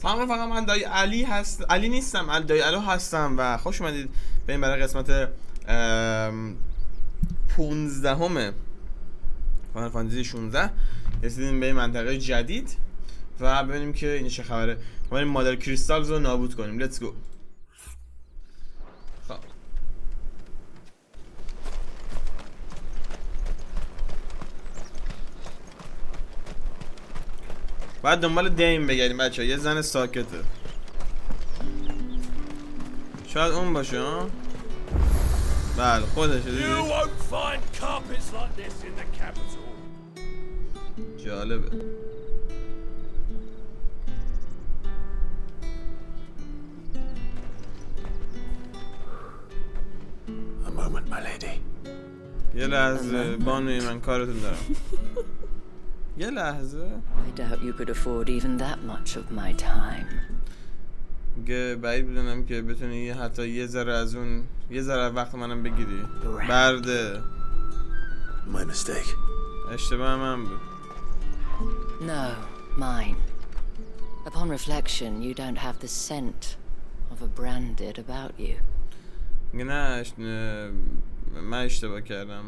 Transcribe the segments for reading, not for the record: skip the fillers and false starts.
فقط من دایی علی نیستم، دایی الو هستم و خوش اومدید به این برای قسمت 15 فانال فانتزی 16. رسیدیم به این منطقه جدید و ببینیم که این چه خبره. ما این مادر کریستالز رو نابود کنیم. لیتس گو. خب بعد دنبال دیم بگردیم بچه. یه زن ساکته، شاید اون باشه. ها بله خودشه. جالبه. یه لحظه بانوی من کارتون دارم. یه لحظه. I doubt you could afford even that much of my time. میگه بعید بدونم که بتونی حتی یه ذره از اون یه ذره وقت منم بگیری. برده. My mistake. اشتباه من بود. No, mine. Upon reflection, you don't have the scent of a branded about you. میگه نه من اشتباه کردم.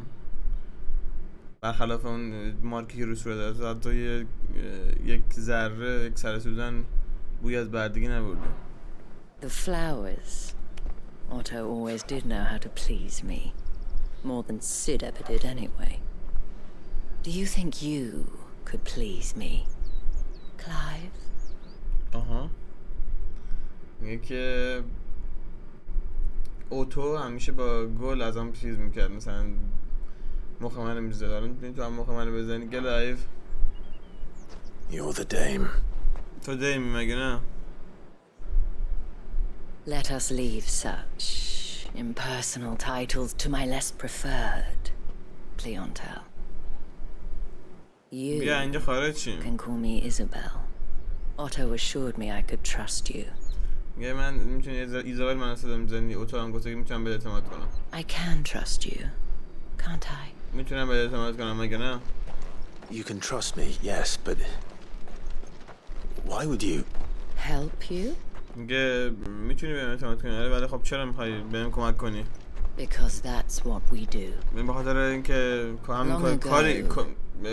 برخلاف اون مارکی که رو صورت داره حتی یک ذره یک سر سوزن بوی از بردگی نبرده. The flowers. Otto always did know how to please me. More than Sid ever did anyway. Do you think you could please me, Clive? آها. میگه که اوتو همیشه با گل ازم چیز میکرد، مثلا مخ منو میزد. الان میتونی تو هم مخ منو بزنی گلایف. You're the dame. تو دیمی مگه نه؟ Let us leave such impersonal titles to my less preferred clientele. You بیا اینجا خارج شیم. can call me Isabel. Otto assured me I could trust you. میگه من میتونی ایزابل من صدا میزنی. اوتو هم گفته که میتونم به اعتماد کنم. I can trust you, can't I? میتونم به اعتماد کنم مگه نه؟ You can trust me, yes, but why would you? Help you? میگه میتونی به اعتماد کنی ولی خب چرا میخوای بهم کمک کنی؟ Because that's what we do. من به خاطر اینکه هم کاری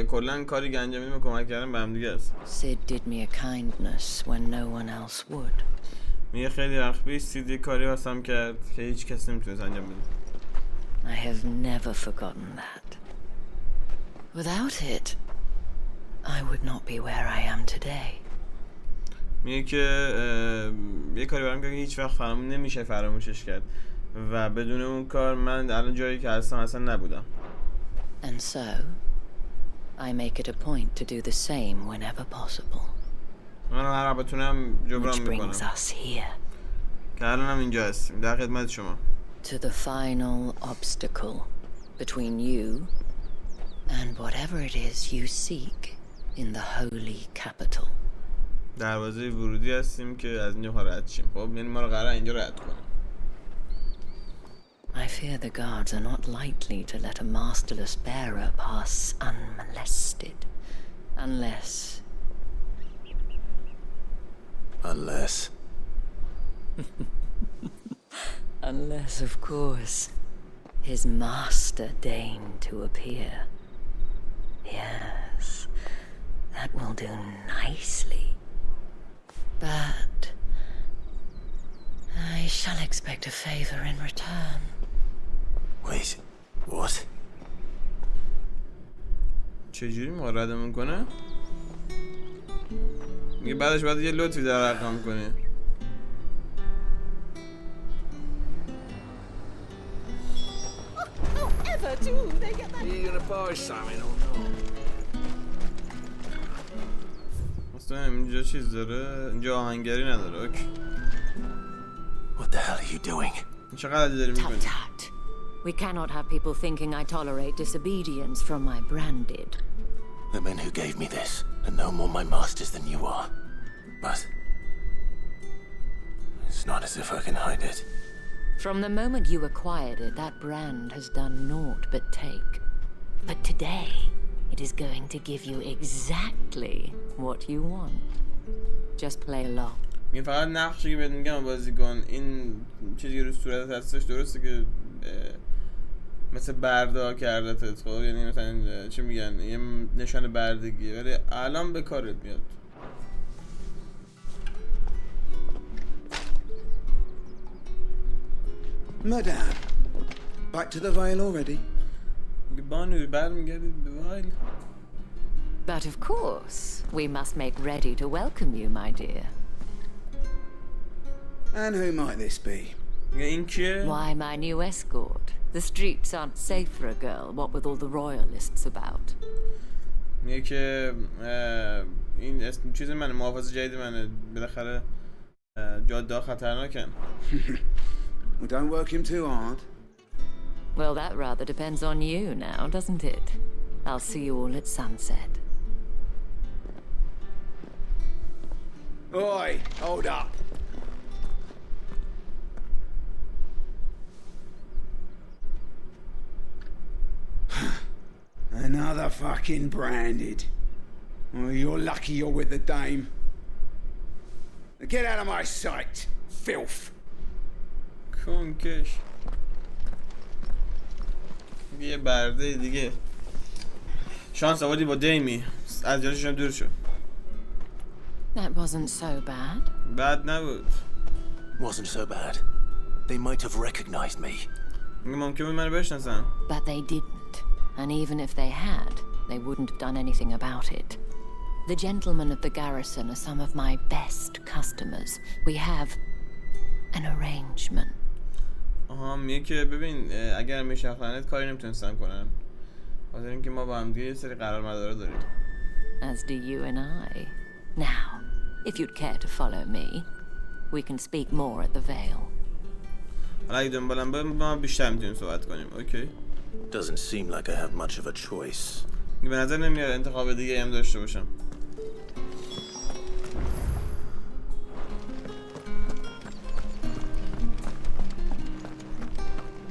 کلا کاری که انجام میدیم کمک کردن به هم دیگه است. Sid did me a kindness when no one else would. میگه خیلی وقت پیش سید کاری واسم کرد که هیچ کس نمیتونه انجام بده. I have never forgotten that. Without it, I would not be where I am today. میگه که یه کاری برام کرد که هیچ وقت نمیشه فراموشش کرد و بدون اون کار من الان جایی که هستم اصلا نبودم. And so, I make it a point to do the same whenever possible. من هر وقت بتونم جبران Which brings میکنم. us here. که الان هم اینجا هستیم در خدمت شما. To the final obstacle between you and whatever it is you seek in the holy capital. دروازه ورودی هستیم که از اینجا رد شیم. خب یعنی ما رو قراره اینجا رد کنیم. I fear the guards are not likely to let a masterless bearer pass unmolested. Unless... Unless, of course, his master deigned to appear. Yes, that will do nicely. But I shall expect a favor in return. Wait, what? چجوری ما ردمون کنه؟ میگه بعدش باید یه لطفی در رقم کنی. اصلا اینجا چیز داره؟ اینجا آهنگری نداره. اوکی. What the hell are you doing? چقدر داری میکنی؟ Tut tut. We cannot have people thinking I tolerate disobedience from my branded. The men who gave me this are no more my masters than you are. But it's not as if I can hide it. From the moment you acquired it, that brand has done naught but take. But today, it is going to give you exactly what you want. Just play along. این فقط نقشی که بهت میگم بازی کن. این چیزی که رو صورتت هستش درسته که مثل بردا کردتت، خب یعنی مثلا چی میگن یه نشان بردگی، ولی الان به کارت میاد. Madame, back to the Vale already? بانو برمیگردید به وایل. But of course, we must make ready to welcome you, my dear. And who might this be? این کیه؟ Why, my new escort. The streets aren't safe for a girl, what with all the royalists about. میگه که این اسم چیز منه، محافظ جدید منه، بالاخره جاده خطرناکن. Well, don't work him too hard. Well, that rather depends on you now, doesn't it? I'll see you all at sunset. Oi, hold up. Another fucking branded. Well, you're lucky you're with the dame. Get out of my sight, filth. کنکش یه برده دیگه. شانس آوردی با دیمی، از جلوشم دور شد. That wasn't so bad. بد نبود. Wasn't so bad. They might have recognized me. میگه ممکن بود منو بشناسن. But they didn't. And even if they had, they wouldn't have done anything about it. The gentlemen of the garrison are some of my best customers. We have an arrangement. آها میگه که ببین اگر میشناختنت کاری نمیتونستم کنم، خاطر اینکه ما با هم دیگه یه سری قرارمدارا داریم. As do you and I. Now, if you'd care to follow me, we can speak more at the Vale. حالا اگه دنبالم با ما بیشتر میتونیم صحبت کنیم. اوکی. Doesn't seem like I have much of a choice. به نظر نمیاد انتخاب دیگه هم داشته باشم.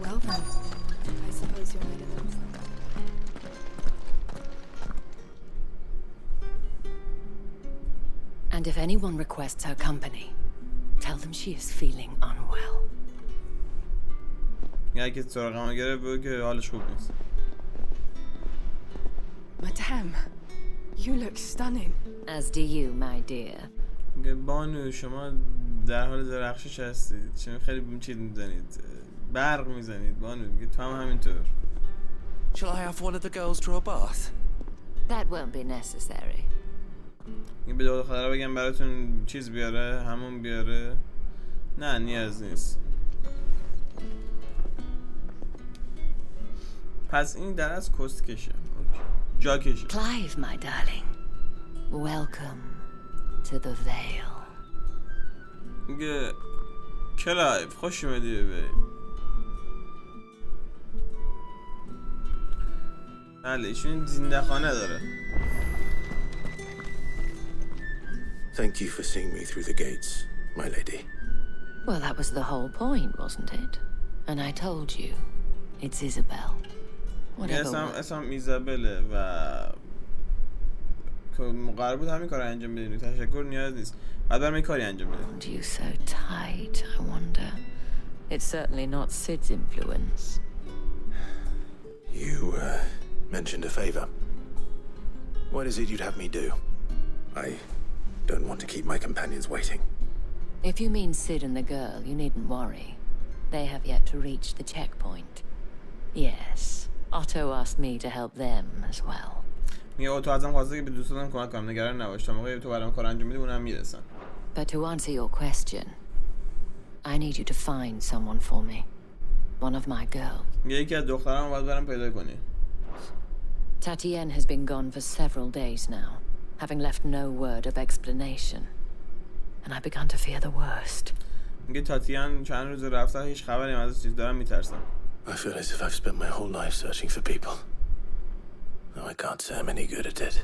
Well then, I suppose you're made of them. And if anyone requests her company, tell them she is feeling unwell. یا اگه سراغم گره بگو که حالش خوب نیست. Madame, you look stunning. As do you, my dear. میگه بانو شما در حال درخشش هستید، چون خیلی چیز میزنید، برق میزنید بانو. میگه تو هم همینطور. Shall I have one of the girls draw a bath? That won't be necessary. میگه به دخترها بگم براتون چیز بیاره، همون بیاره. نه نیاز نیست. پس این در از کست کشه، جا کشه. Clive, my darling. Welcome to the Vale. میگه کلایو خوش اومدی به بله ایشون زنده خانه داره. Thank you for seeing me through the gates, my lady. Well, that was the whole point, wasn't it? And I told you, it's Isabel. Whatever. اسم ایزابله و قرار بود همین کار انجام بدین. تشکر نیاز نیست. بعد برام این کاری انجام بده. Aren't you so tight, I wonder? It's certainly not Sid's influence. You, mentioned a favor. What is it you'd have me do? I don't want to keep my companions waiting. If you mean Sid and the girl, you needn't worry. They have yet to reach the checkpoint. Yes, Otto asked me to help them as well. میگه اوتو ازم خواسته که به دوستانم کمک کنم، نگران نباش، تا موقعی تو برام کار انجام میدی اونم میرسن. But to answer your question, I need you to find someone for me. One of my girls. میگه یکی از دخترام باید برام پیدا کنی. Tatienne has been gone for several days now, having left no word of explanation. And I've begun to fear the worst. میگه تاتیان چند روز رفته، هیچ خبری ازش نیست، دارم میترسم. I feel as if I've spent my whole life searching for people. Though I can't say I'm any good at it.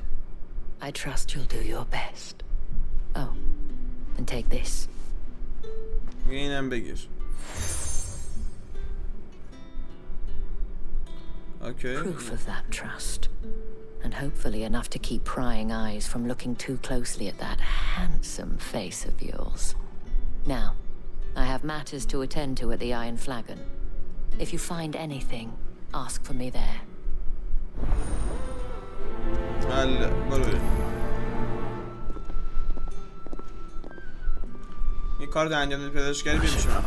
I trust you'll do your best. Oh, and take this. میگه اینم بگیر. Okay. Proof of that trust. And hopefully enough to keep prying eyes from looking too closely at that handsome face of yours. Now, I have matters to attend to at the Iron Flagon. If you find anything, ask for me there. برو. یه کار در انجام پیداش کردی بیاد شما.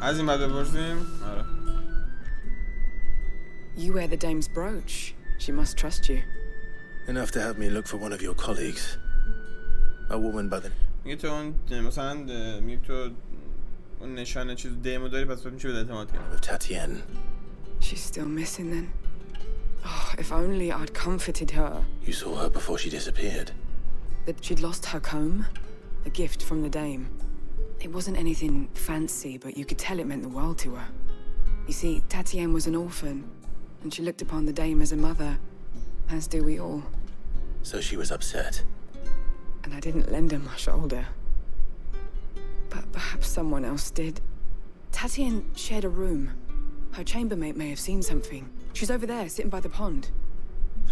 از این بعد بپرسیم. آره. You wear the dame's brooch. She must trust you. Enough to have me look for one of your colleagues. A woman by the... میگه تو اون مثلا میگه تو اون نشانه چیز دیمو داری پس باید میشه به اعتماد کنی. of Tatienne. She's still missing then. Oh, if only I'd comforted her. You saw her before she disappeared. That she'd lost her comb. A gift from the dame. It wasn't anything fancy, but you could tell it meant the world to her. You see, Tatienne was an orphan, and she looked upon the dame as a mother, as do we all. So she was upset. And I didn't lend her my shoulder. But perhaps someone else did. Tatienne shared a room. Her chambermaid may have seen something. She's over there, sitting by the pond.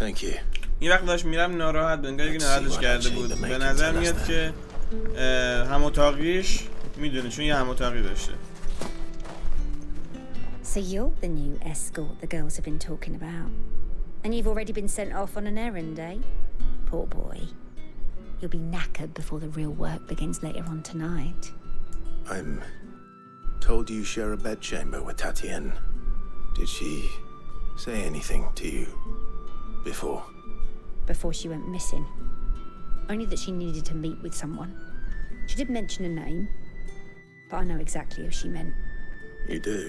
Thank you. این وقت داشت میرم ناراحت بنگاهی که ناراحتش کرده بود. به نظر میاد که هم اتاقیش میدونه چون یه هم اتاقی داشته. So you're the new escort the girls have been talking about. And you've already been sent off on an errand, eh? Poor boy. You'll be knackered before the real work begins later on tonight. I'm told you share a bedchamber with Tatienne. Did she say anything to you before? Before she went missing. Only that she needed to meet with someone. She did mention a name, but I know exactly who she meant. You do?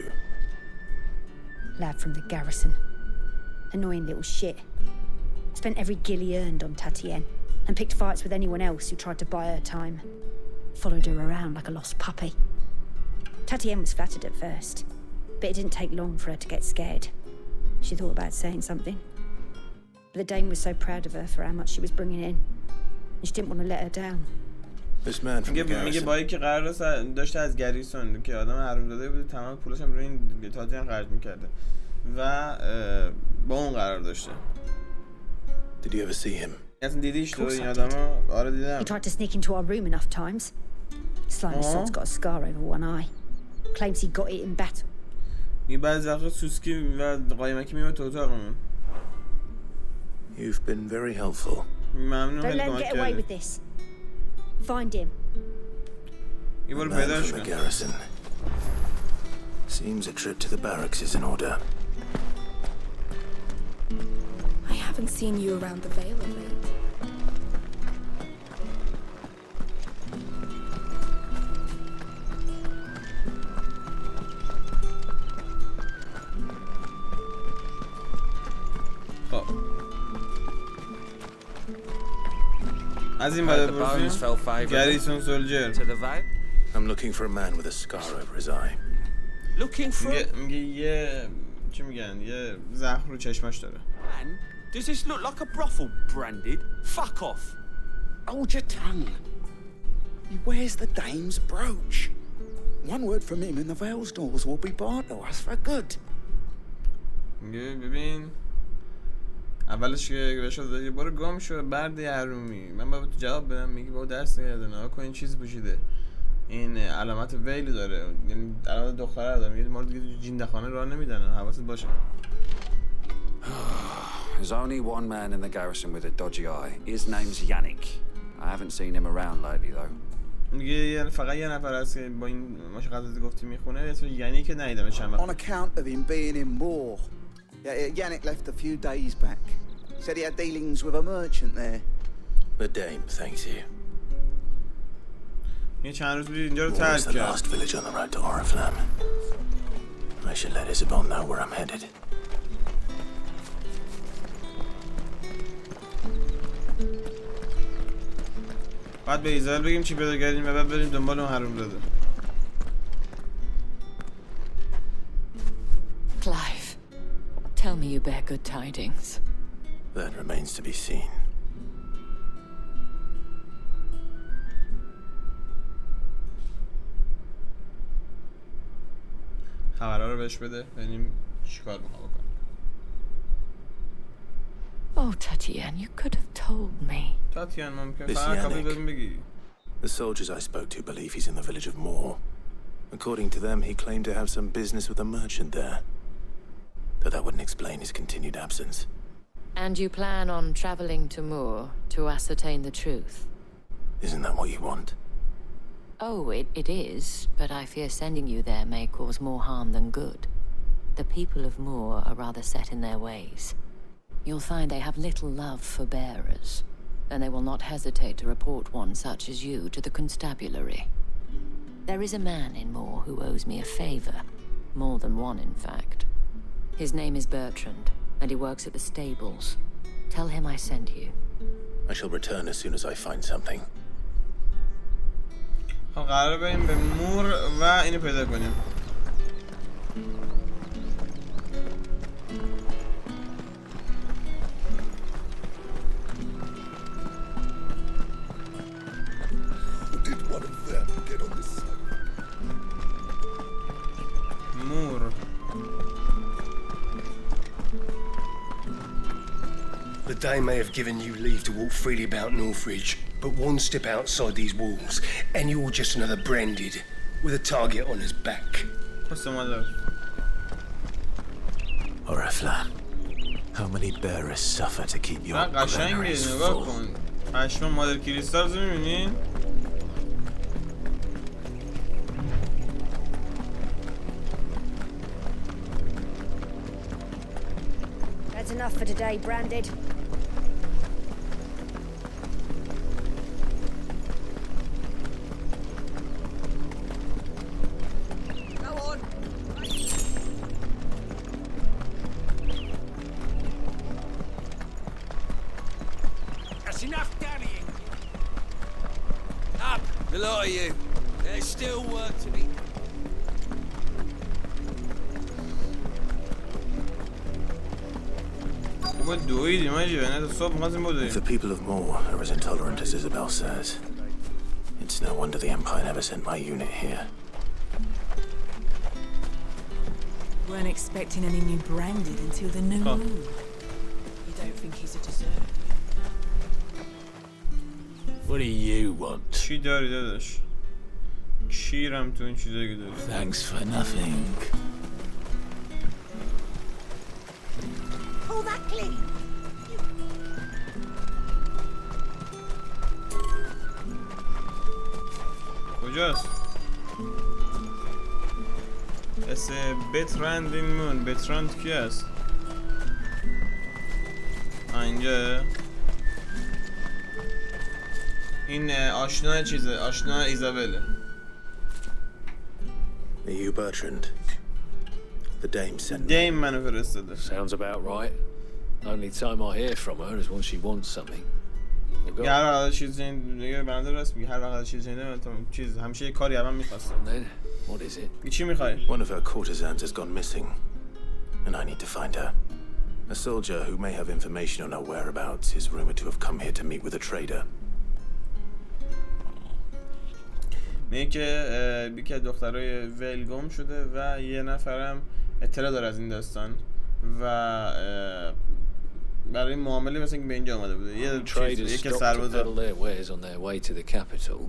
Lad from the garrison. Annoying little shit. Spent every guil he earned on Tatienne and picked fights with anyone else who tried to buy her time. Followed her around like a lost puppy. Tatienne was flattered at first, but it didn't take long for her to get scared. She thought about saying something. But the dame was so proud of her for how much she was bringing in, and she didn't want to let her down. This man from the میگه garrison. بایی که قرار داشته از گریسون که آدم حرومزاده بود تمام پولش هم روی این تاتیان خرج میکرده و با اون قرار داشته. Did you ever see him? اصلا دیدیش تو این آدمو؟ آره دیدم. He tried to sneak into our room enough times. Slimy sod's got a scar over one eye. Claims he got it in battle. میگه بعضی وقتا سوسکی و قایمکی میاد تو اتاقمون. You've been very helpful. ممنون Don't خیلی let him کمک get away کردی. with this. Find him. یه بار Man پیداش from the کن. garrison. Seems a trip to the barracks is in order. I haven't seen you around the Vale of late. خب از این بعد بپرسیم گریسون سولجر. To the Vale? I'm looking for a man with a scar over his eye. Looking for a میگه یه چی میگن یه زخم رو چشمش داره. man? Does this look like a brothel branded? Fuck off. Hold your tongue. He wears the dame's brooch. One word from him and the Vale's doors will be barred to us for good. میگه ببین اولش که بهش داد برو گم شو برد حرومی. من باید جواب بدم میگه بابا درس نگردن آقا این چیز پوشیده این علامت ویل داره یعنی علامت دختره داره. میگه ما دیگه جیندخانه راه نمیدن حواست باشه. There's only one man in the garrison with a dodgy eye. His name's Yannick. I haven't seen him around lately though. میگه فقط یه نفر هست که با این مشخصاتی گفتی میخونه اسمش یعنی که ندیدم چند On وقت. account of him being in war. Yannick left a few days back. Said he had dealings with a merchant there. The dame thanks you. یه چند روز پیش اینجا رو War is ترک the کرد. last village on the road to Oriflamme. I should let Isabel know where I'm headed. بعد به ایزال بگیم چی پیدا کردیم و بعد بریم دنبال اون حروم زاده. Clive, tell me you bear good tidings. That remains to be seen. خبرها رو بهش بده ببینیم چیکار میخوام بکنم. Oh, Tatienne, you could have told me. تو تاتیان ممکن This فقط کافی Yannick. بهتون بگی. The soldiers I spoke to believe he's in the village of Moor. According to them, he claimed to have some business with a merchant there. Though that wouldn't explain his continued absence. And you plan on traveling to Moor to ascertain the truth? Isn't that what you want? Oh, it is, but I fear sending you there may cause more harm than good. The people of Moor are rather set in their ways. You'll find they have little love for bearers, and they will not hesitate to report one such as you to the constabulary. There is a man in Moor who owes me a favor, more than one in fact. His name is Bertrand, and he works at the stables. Tell him I sent you. I shall return as soon as I find something. خب قراره بریم به مور و اینو پیدا کنیم. مور. The Dame may have given you leave to walk freely about Northridge, but one step outside these walls, and you're just another branded, with a target on his back. What's the matter? Orifla, how many bearers suffer to keep your granaries full? پشمان مادر کریستال رو می‌بینین؟ That's enough for today, Branded. Go on. That's enough dallying. Up, the lot of you. There's still work to be. If the people of Moor are as intolerant as Isabel says, it's no wonder the Empire never sent my unit here. Weren't expecting any new Branded until the new moon. You don't think he's a deserter? What do you want? چی داری داداش؟ کیرم تو این چیزایی که داری. Thanks for nothing. Pull that clean. کجاست؟ اسم بترند این مون. بترند کی هست؟ اینجا این آشنا چیزه، آشنا ایزابله. Are you Bertrand? The Dame sent me. دیم منو فرستاده. Sounds about right. Only time I hear from her is when she wants something. هر وقت چیزی دیگه بنده راست میگه. هر وقت چیزی چیز همیشه یه کاری اول می‌خواستم. Then what is it? چی می‌خوای؟ One of her courtesans has gone missing, and I need to find her. A soldier who may have information on her whereabouts is rumored to have come here to meet with a trader. میگه که یکی از دخترای ول گم شده و یه نفرم اطلاع داره از این داستان و برای معامله مثلا به اینجا آمده بوده. یه چیز یک سربازا their wares on their way to the capital,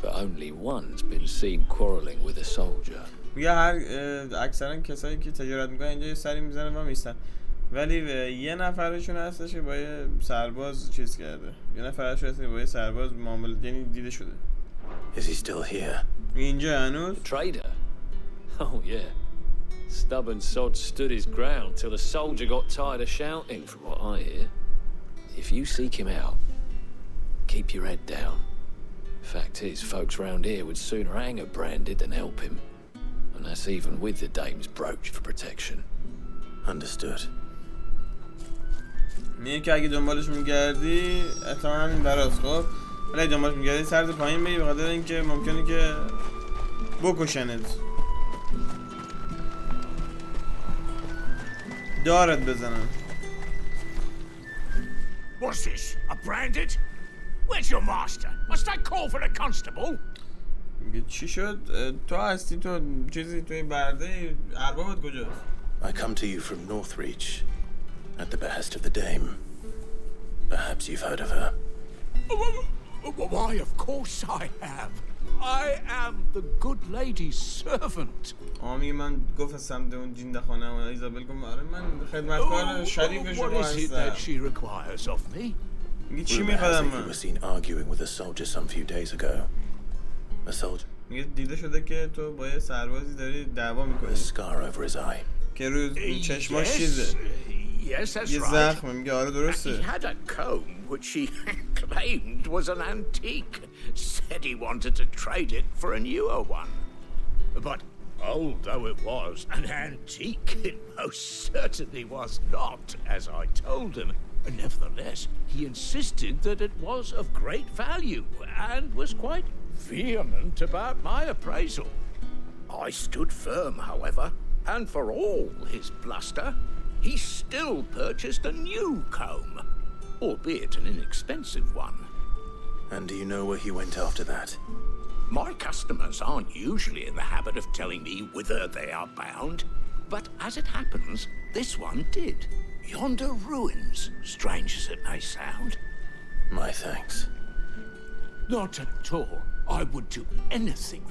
but only one's been seen quarreling with a soldier. میگه هر اکثرا کسایی که تجارت میکنن اینجا یه سری میزنن و میستن، ولی یه نفرشون هستش که با یه سرباز چیز کرده. یه نفرشون هست که با یه سرباز معامله یعنی دیده شده. Is he still here? اینجا هنوز؟ Trader? Oh yeah. Stubborn sod stood his ground till the soldier got tired of shouting, from what I hear. If you seek him out, keep your head down. Fact is, folks round here would sooner hang a Branded than help him. And that's even with the Dame's brooch for protection. Understood. میگه که اگه دنبالش میگردی احتمالاً این براست. خب ولی اگه دنبالش میگردی سرت پایین بگی، بخاطر اینکه ممکنه که بکشنت، دارت بزنن. What's this? A Branded? Where's your master? Must I call for the constable? میگه چی شد؟ تو هستی تو چیزی توی برده اربابت کجاست؟ I come to you from Northreach, at the behest of the Dame. Perhaps you've heard of her. Why, of course I have. I am the good lady's servant. میگه من گفت سمت اون جین خانه و ایزابل گفت آره من خدمتکار شریف شما What is it that she requires of me? میگه چی میخواد من؟ You were seen arguing with a soldier some few days ago. A soldier. میگه دیده شده که تو با یه سربازی داری دعوا میکنی. A scar over his eye. که روی چشماش چیزه. Yes, that's یه right. زخمه میگه آره He درسته. had a comb which he claimed was an antique. Said he wanted to trade it for a newer one. But old though it was, an antique it most certainly was not, as I told him. Nevertheless, he insisted that it was of great value and was quite vehement about my appraisal. I stood firm, however, and for all his bluster, he still purchased a new comb, albeit an inexpensive one. And do you know where he went after that? My customers aren't usually in the habit of telling me whither they are bound, but as it happens, this one did. Yonder ruins, strange as it may sound. My thanks. Not at all. I would do anything.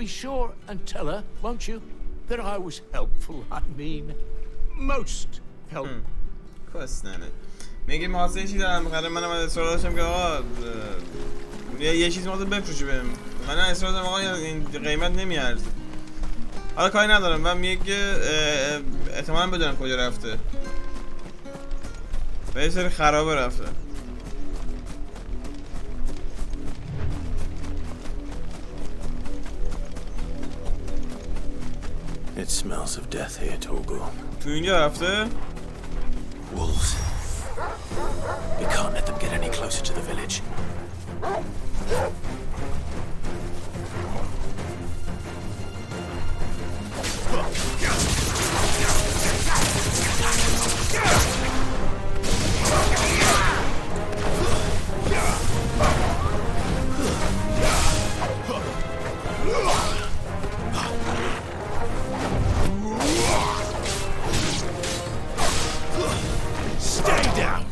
Be sure and tell her, won't you, that I was helpful. I mean, most helpful. کسننه میگه محاسبه چی دارم میخواد منم اصرار داشتم که آقا یه چیز ماذا بفروشی بهم من اصرار داشتم آقا این قیمت نمیارزه حالا کاری ندارم و میگه احتمالاً بدونم کجا رفته و یه سری خرابه رفته It smells of death here, Torgal. تو اینجا رفته؟ Wolves. We can't let them get any closer to the village. Stay down!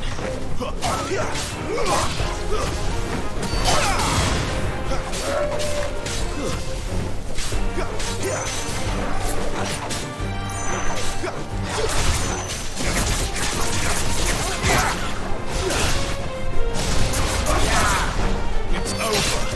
It's over.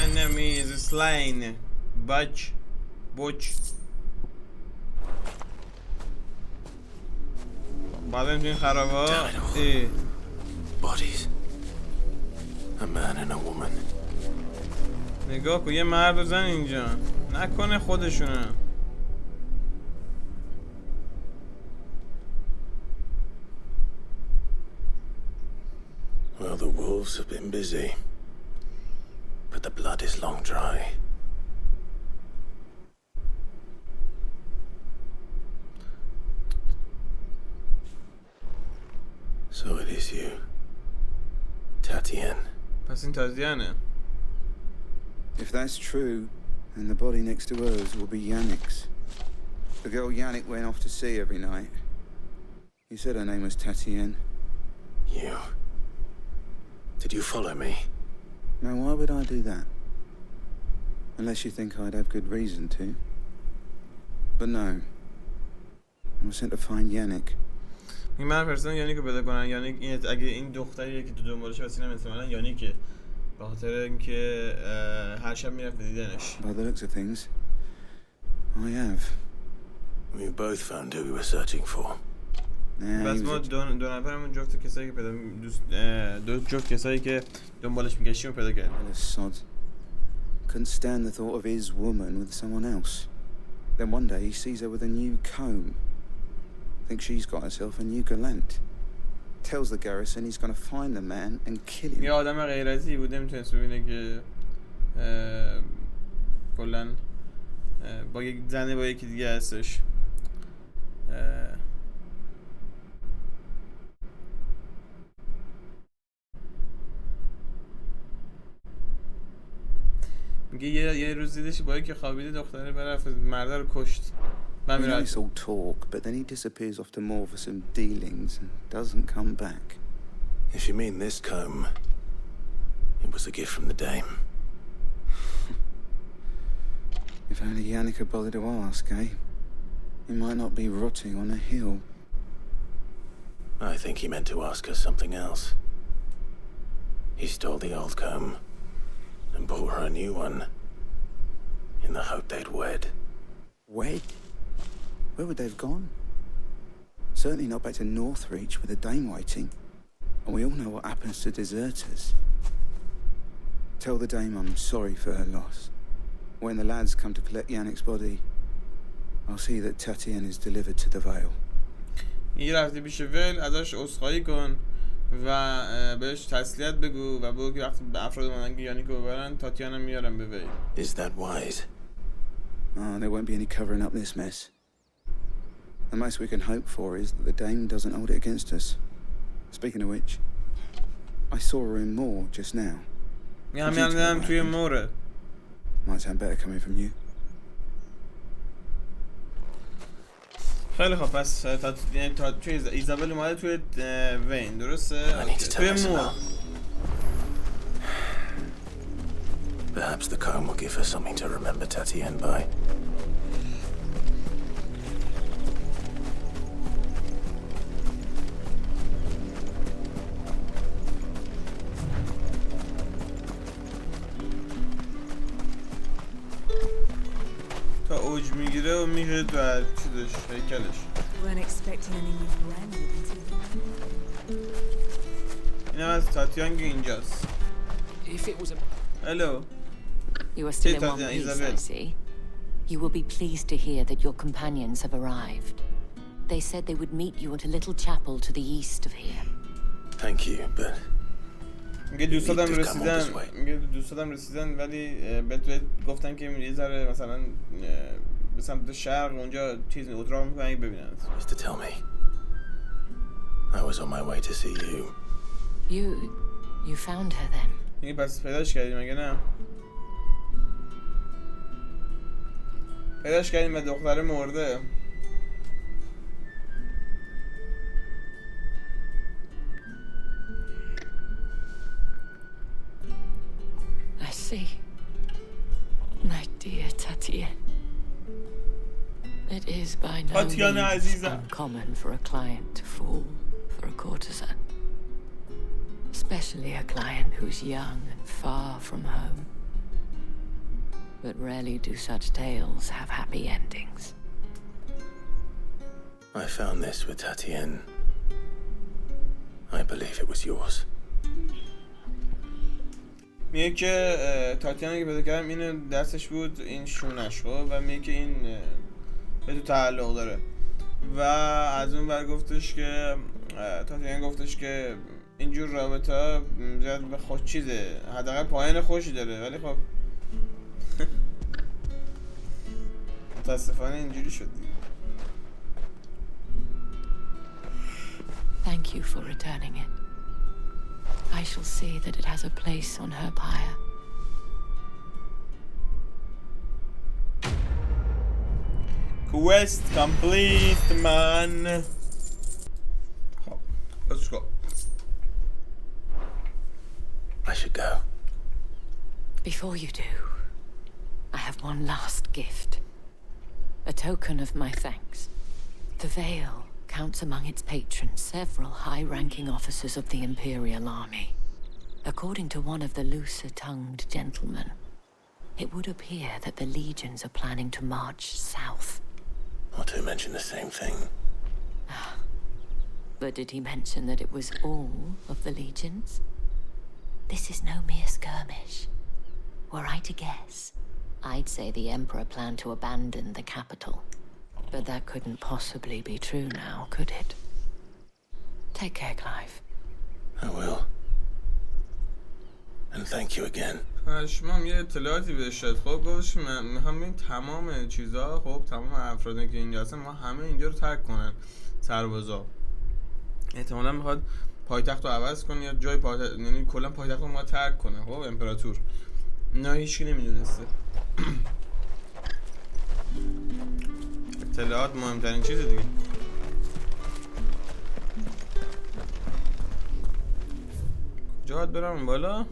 Enemy is slain. Butch. بعدم این خرابه Bodies. A man and a woman. نگاه کن یه مرد و زن اینجا نکنه خودشونه Well, the wolves have been busy, but the blood is long dry. So it is you, Tatienne. پس این تازیانه If that's true, then the body next to hers will be Yannick's. The girl Yannick went off to sea every night. You said her name was Tatienne. You. Did you follow me? Now, why would I do that? Unless you think I'd have good reason to. But no. I was sent to find Yannick. این من پرسن یانیکو پیدا کنن یانیک اگه این دختریه که تو دنبالش واسه اینم احتمالاً یانیکه به خاطر اینکه هر شب میرفت دیدنش By the looks of things, I have. We both found who we were searching for. بس ما دو نفرمون جفت کسایی که دو جفت کسایی که دنبالش میگشتیم پیدا کردیم. Sod. Couldn't stand the thought of his woman with someone else. Then one day he sees her with a new comb. Thinks she's got herself a new gallant. Tells the garrison he's gonna find the man and kill him. یه آدم غیرتی بوده میتونست ببینه که کلن با یک زنه با یکی دیگه هستش. میگه یه روز دیدش با یکی خوابیده دختره برفت مرده رو کشت. It's all talk, but then he disappears off to more for some dealings and doesn't come back. If you mean this comb, it was a gift from the dame. If only Yannick had bothered to ask, eh? He might not be rotting on a hill. I think he meant to ask her something else. He stole the old comb and bought her a new one in the hope they'd wed. Wed? Where would they have gone? Certainly not back to Northreach with a dame waiting. And we all know what happens to deserters. Tell the dame I'm sorry for her loss. When the lads come to collect Yannick's body, I'll see that Tatienne is delivered to the Vale. این رفتی پیش ویل ازش عذرخواهی کن و بهش تسلیت بگو و بگو که وقتی افراد اومدن که یانیکو ببرن تاتیانا میارن به ویل. Is that wise? Oh, there won't be any covering up this mess. The most we can hope for is that the dame doesn't hold it against us. Speaking of which, I saw her in Moor just now. هم توی موره. Might sound better coming from you. خیلی خوب پس توی ایزابل اومده توی وین درسته؟ توی مور. Perhaps the comb will give her something to remember Tatienne by. تا اوج میگیره و میشه تو چیزش هیکلش. این هم از تاتیان که اینجاست. Hello. You are still in one piece, I see. You will be pleased to hear that your companions have arrived. They said they would meet you at a little chapel to the east of here. Thank you, but میگه دوستادم رسیدن ولی بهت گفتن که یه ذره مثلا به سمت شرق اونجا چیز اتراق میکنن ببینن. Just to tell me, I was on my way to see you. You found her then? میگه پس پیداش کردیم مگه نه؟ پیداش کردیم و دختره مرده. I see. My dear Tatienne. It is by no means uncommon for a client to fall for a courtesan. Especially a client who's young and far from home. But rarely do such tales have happy endings. I found this with Tatienne. I believe it was yours. میگه که تاتیانا که پیدا کردم اینو دستش بود این شونش خب و میگه که این به تو تعلق داره و از اون ور گفتش که تاتیانا گفتش که اینجور رابطه ها زیاد به خوش چیزه حداقل پایان خوشی داره ولی خب متاسفانه اینجوری شد. Thank you for returning it. I shall see that it has a place on her pyre. Quest complete, man. Let's go. I should go. Before you do, I have one last gift. A token of my thanks. The Vale counts among its patrons several high-ranking officers of the Imperial Army. According to one of the looser-tongued gentlemen, it would appear that the legions are planning to march south. Or to mention the same thing. But did he mention that it was all of the legions? This is no mere skirmish. Were I to guess, I'd say the Emperor planned to abandon the capital. But that couldn't possibly be true now, could it? Take care, Clive. I will. And thank you again. پشمام یه اطلاعاتی بهش شد. خب گوش من میخوام ببین تمام چیزا، خب تمام افرادی که اینجا هستن ما همه اینجا رو ترک کنن. سربازا احتمالاً میخواد پایتخت رو عوض کنه یا جای پایتخت، یعنی کلا پایتخت رو ما ترک کنه. خب امپراتور نه هیچکی نمیدونسته. اطلاعات مهمترین چیز دیگه. کجا برم بالا؟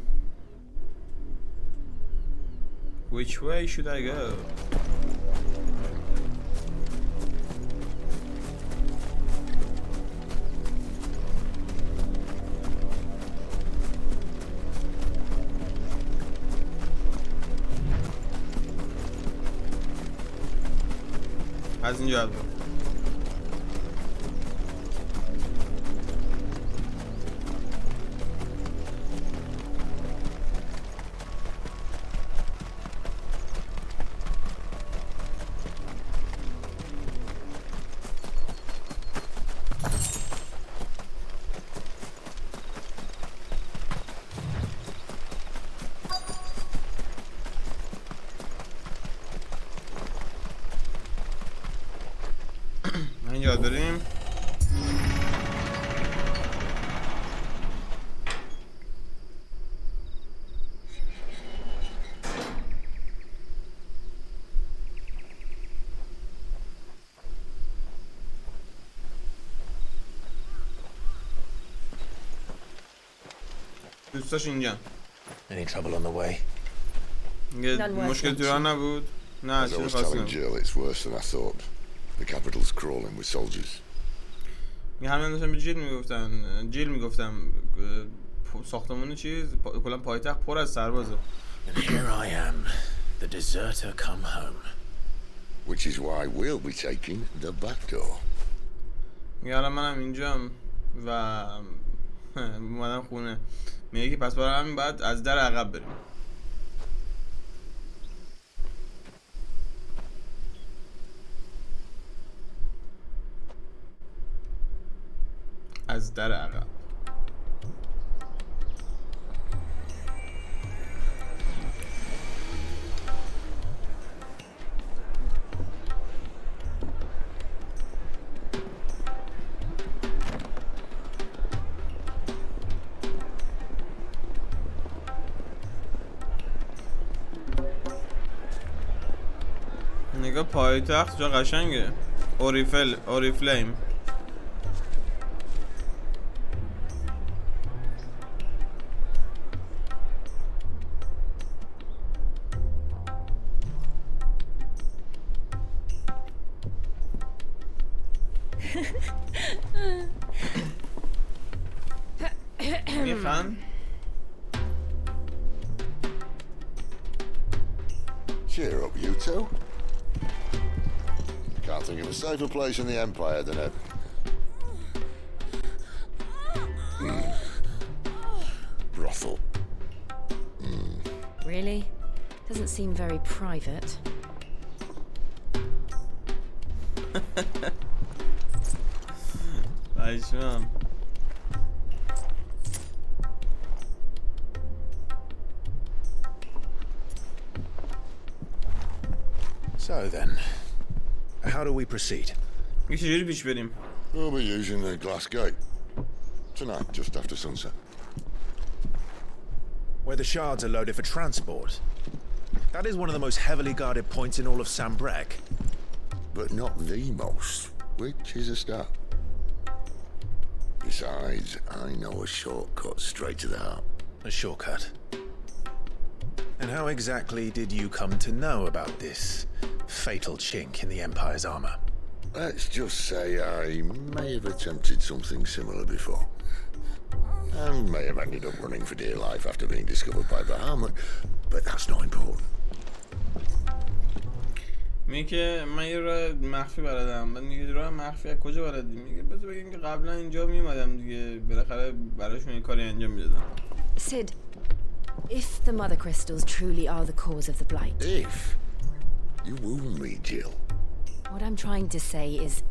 Which way should I go? از اینجا برو. اینجا بریم. دوستاش اینجا. Any trouble on the way? مشکل تو راه نبود؟ نه چیزی خاصی نبود. It's worse than I thought. The capital's crawling with soldiers. همین داشتم به جیل میگفتم ساختمون چیز کلا پایتخت پر از سربازه. And here I am, the deserter come home. Which is why we'll be taking the back door. میگم منم اینجام و اومدم خونه. میگه که پس برای همین باید از در عقب بریم. از در عقب. نگاه پایتخت جا قشنگه. اوریفلیم. میخوان Cheer up, you two. Can't think of a safer place in the Empire than it. Brothel. Really? Doesn't seem very private. پشمام. So then, how do we proceed? یه چجوری پیش بریم؟ We'll be using the glass gate. Tonight, just after sunset. Where the shards are loaded for transport. That is one of the most heavily guarded points in all of Sambrek. But not the most, which is a start. Besides, I know a shortcut straight to the heart. A shortcut. And how exactly did you come to know about this fatal chink in the Empire's armor? Let's just say I may have attempted something similar before. And may have ended up running for dear life after being discovered by Bahamut, but that's not important. میگه که من یه راه مخفی بلدم. بعد میگه راه مخفی از کجا بلدی؟ میگه بذار بگیم که قبلا اینجا میومدم دیگه، بالاخره براشون یه کاری انجام میدادم. Sid, if the mother crystals truly are the cause of the blight. If? You wound me, Jill. What I'm trying to say is,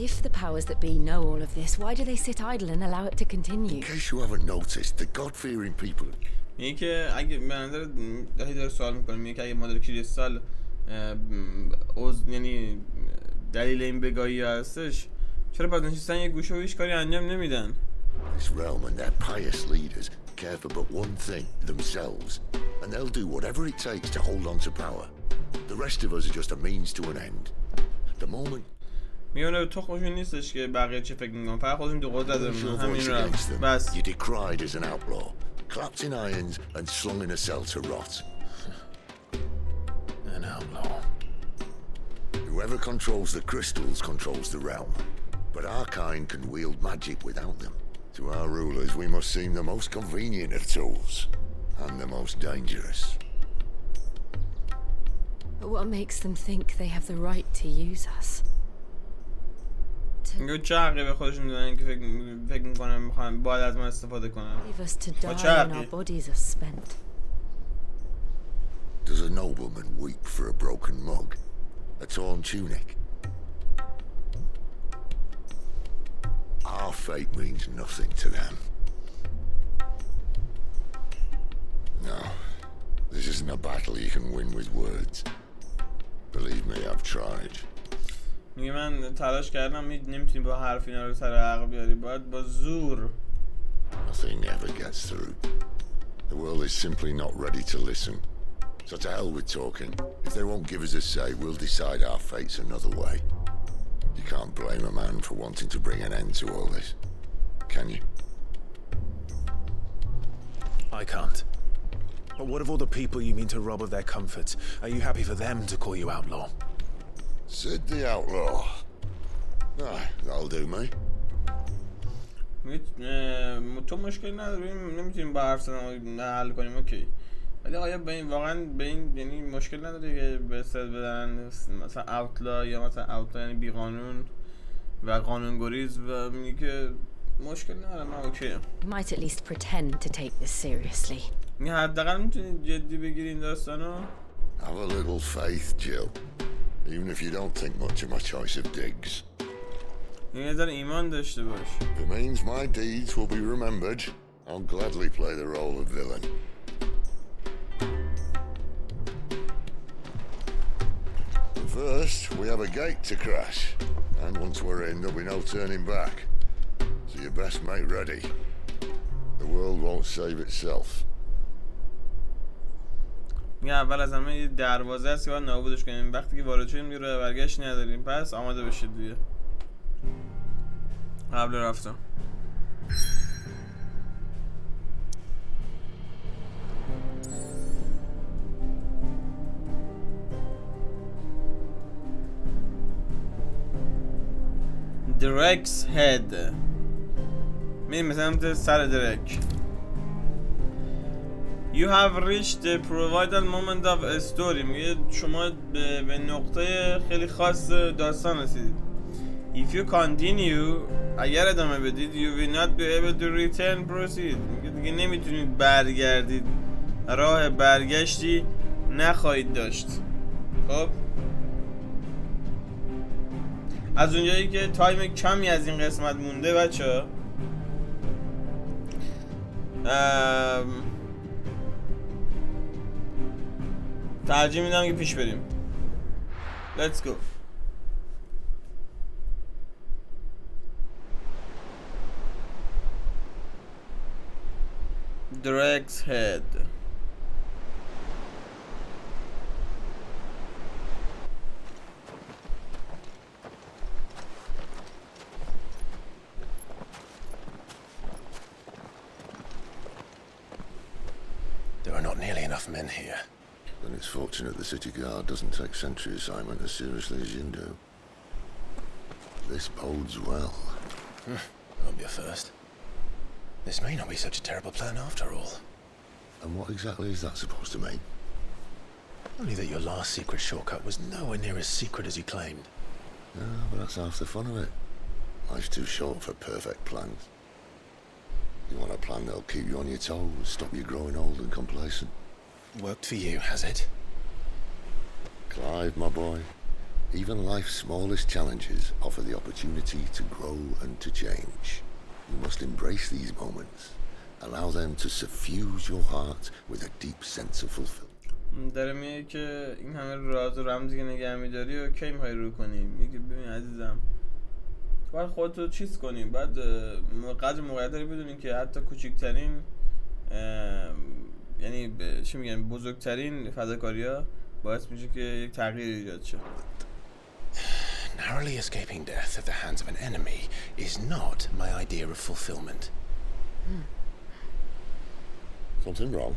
if the powers that be know all of this, why do they sit idle and allow it to continue? In case you haven't noticed, the God-fearing people... میگه که اگه به نظر داره سوال میکنه، میگه که اگه مادر کریستال یعنی دلیل این بگاهی هستش، چرا پس نشستن یه گوشه و هیچ کاری انجام نمیدن؟ This realm and their pious leaders care for but one thing, themselves. And they'll do whatever it takes to hold on to power. The rest of us are just a means to an end. The moment... میونه تخمشون نیستش که بقیه چه فکر میکنن، فقط خودشون دو قدرت دارن، همین رفت بس. You're decried as an outlaw, clapped in irons and slung in a cell to rot. An outlaw. Whoever controls the crystals controls the realm. But our kind can wield magic without them. To our rulers, we must seem the most convenient of tools. And the most dangerous. But what makes them think they have the right to use us? میگه چه حقی به خودشون دارن که فکر میکنن میخوان باید از ما استفاده کنن؟ Leave us to die when our bodies are spent. Does a nobleman weep for a broken mug? A torn tunic? Our fate means nothing to them. No, this isn't a battle you can win with words. Believe me, I've tried. میگه من تلاش کردم، نمیتونی با حرف اینا رو سر عقل بیاری، باید با زور. Nothing ever gets through. The world is simply not ready to listen. So to hell with talking. If they won't give us a say, we'll decide our fates another way. You can't blame a man for wanting to bring an end to all this, can you? I can't. But what of all the people you mean to rob of their comforts? Are you happy for them to call you outlaw? Sid the outlaw. Ah, that'll do me. تو مشکلی نداریم، نمیتونیم با حرف زدن حل کنیم، اوکی. ولی آیا به این واقعا به این یعنی مشکل نداره که به استاد بدن مثلا اوتلا یا مثلا اوتلا یعنی بی قانون و قانونگریز و میگه که مشکل نداره، من اوکی. You might at least pretend to take this seriously. این حداقل میتونید جدی بگیری این داستانو. Have a little faith, Jill. Even if you don't think much of my choice of digs. یه ذره ایمان داشته باش. It means my deeds will be remembered. I'll gladly play the role of villain. First, we have a gate to crash. And once we're in, there'll be no turning back. So you best make ready. The world won't save itself. میگه اول از همه یه دروازه هست که باید نابودش کنیم. وقتی که وارد شدیم دیگه راه برگشت نداریم، پس آماده بشید دیگه قبل رفتم. درکس هد میریم مثلا سر درک. You have reached the provided moment of a story. میگه شما به نقطه خیلی خاص داستان رسیدید. If you continue, اگر ادامه بدید, you will not be able to return proceed. میگه دیگه نمیتونید برگردید, راه برگشتی نخواهید داشت. خب از اونجایی که تایم کمی از این قسمت مونده بچه ترجیح میدم که پیش بریم. Let's go. Drake's Head. There are not nearly enough men here. Then it's fortunate the city guard doesn't take sentry assignment as seriously as you do. This bodes well. Won't be a first. This may not be such a terrible plan after all. And what exactly is that supposed to mean? Only that your last secret shortcut was nowhere near as secret as you claimed. No, but that's half the fun of it. Life's too short for perfect plans. You want a plan that'll keep you on your toes, stop you growing old and complacent. Worked for you, has it? Clive, my boy, even life's smallest challenges offer the opportunity to grow and to change. You must embrace these moments. Allow them to suffuse your heart with a deep sense of fulfillment. داره میگه که این همه راز و رمزی که نگه می‌داری و کی می‌خوای رو کنی؟ میگه ببین عزیزم، باید خودتو چیز کنی، باید قدر موقعیت داری بدونی که حتی کوچکترین یعنی چی میگن بزرگترین فداکاری‌ها باعث میشه که یک تغییر ایجاد شه. Narrowly escaping death at the hands of an enemy is not my idea of fulfillment. Something wrong?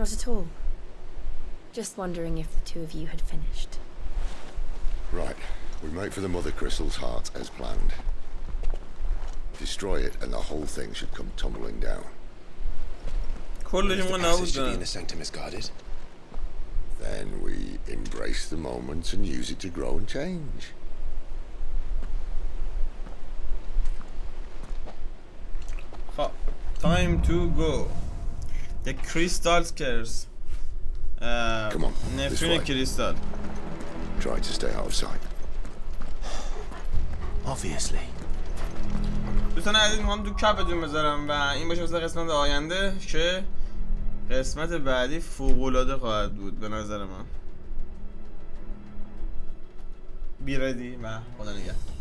Not at all. Just wondering if the two of you had finished. Right. We make for the Mother Crystal's heart as planned. Destroy it and the whole thing should come tumbling down. If the passage to the inner sanctum is guarded, then we embrace the moment and use it to grow and change. Time to go. The crystal's curse. Come on, this way. نفرین کریستال. Try to stay out of sight. obviously. دوستان عزیز میخوام تو کپتون بذارم و این باشه واسه قسمت آینده که قسمت بعدی فوق‌العاده خواهد بود به نظر من. بیردی و خدا نگهدار.